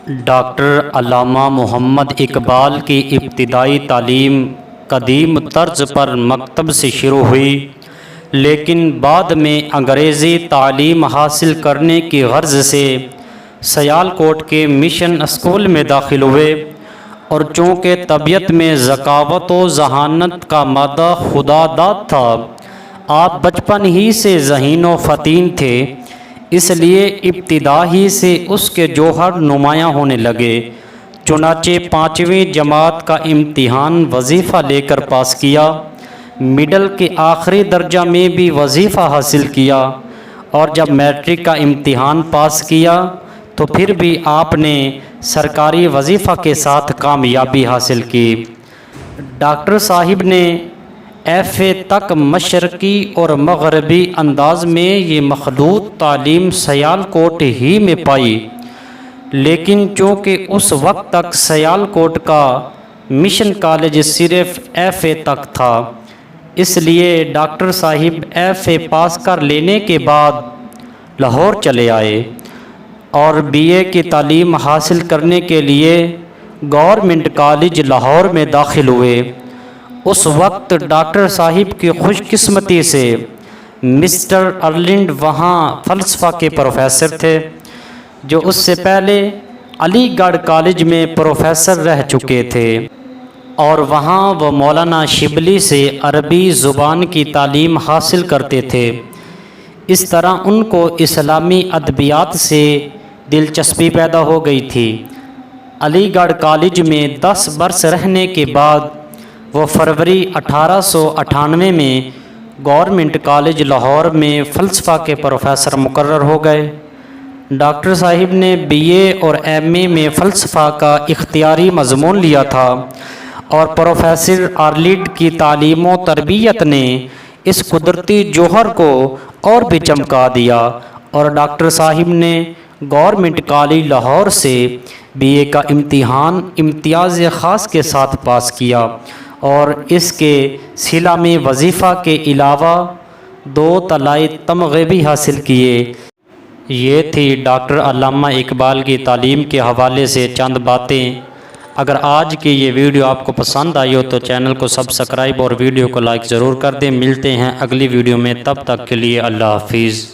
Doctor علامہ محمد اقبال کی ابتدائی تعلیم قدیم طرز پر مکتب سے شروع ہوئی، لیکن بعد میں انگریزی تعلیم حاصل کرنے کی غرض سے سیالکوٹ کے مشن اسکول میں داخل ہوئے، اور چونکہ طبیعت میں ذکاوت و ذہانت کا مادہ خدا داد تھا، آپ بچپن ہی سے ذہین و فطین تھے، اس لیے ابتدا ہی سے اس کے جوہر نمایاں ہونے لگے۔ چنانچہ 5ویں جماعت کا امتحان وظیفہ لے کر پاس کیا، مڈل کے آخری درجہ میں بھی وظیفہ حاصل کیا، اور جب میٹرک کا امتحان پاس کیا تو پھر بھی آپ نے سرکاری وظیفہ کے ساتھ کامیابی حاصل کی۔ ڈاکٹر صاحب نے ایف اے تک مشرقی اور مغربی انداز میں یہ مخلوط تعلیم سیالکوٹ ہی میں پائی، لیکن چونکہ اس وقت تک سیالکوٹ کا مشن کالج صرف ایف اے تک تھا، اس لیے ڈاکٹر صاحب ایف اے پاس کر لینے کے بعد لاہور چلے آئے اور بی اے کی تعلیم حاصل کرنے کے لیے گورنمنٹ کالج لاہور میں داخل ہوئے۔ اس وقت ڈاکٹر صاحب کی خوش قسمتی سے مسٹر ارلینڈ وہاں فلسفہ کے پروفیسر تھے، جو اس سے پہلے علی گڑھ کالج میں پروفیسر رہ چکے تھے، اور وہاں وہ مولانا شبلی سے عربی زبان کی تعلیم حاصل کرتے تھے۔ اس طرح ان کو اسلامی ادبیات سے دلچسپی پیدا ہو گئی تھی۔ علی گڑھ کالج میں 10 برس رہنے کے بعد وہ فروری 1898 میں گورنمنٹ کالج لاہور میں فلسفہ کے پروفیسر مقرر ہو گئے۔ ڈاکٹر صاحب نے بی اے اور ایم اے میں فلسفہ کا اختیاری مضمون لیا تھا، اور پروفیسر ارلینڈ کی تعلیم و تربیت نے اس قدرتی جوہر کو اور بھی چمکا دیا، اور ڈاکٹر صاحب نے گورنمنٹ کالج لاہور سے بی اے کا امتحان امتیاز خاص کے ساتھ پاس کیا، اور اس کے صلہ میں وظیفہ کے علاوہ 2 طلائی تمغے بھی حاصل کیے۔ یہ تھی ڈاکٹر علامہ اقبال کی تعلیم کے حوالے سے چند باتیں۔ اگر آج کی یہ ویڈیو آپ کو پسند آئی ہو تو چینل کو سبسکرائب اور ویڈیو کو لائک ضرور کر دیں۔ ملتے ہیں اگلی ویڈیو میں، تب تک کے لیے اللہ حافظ۔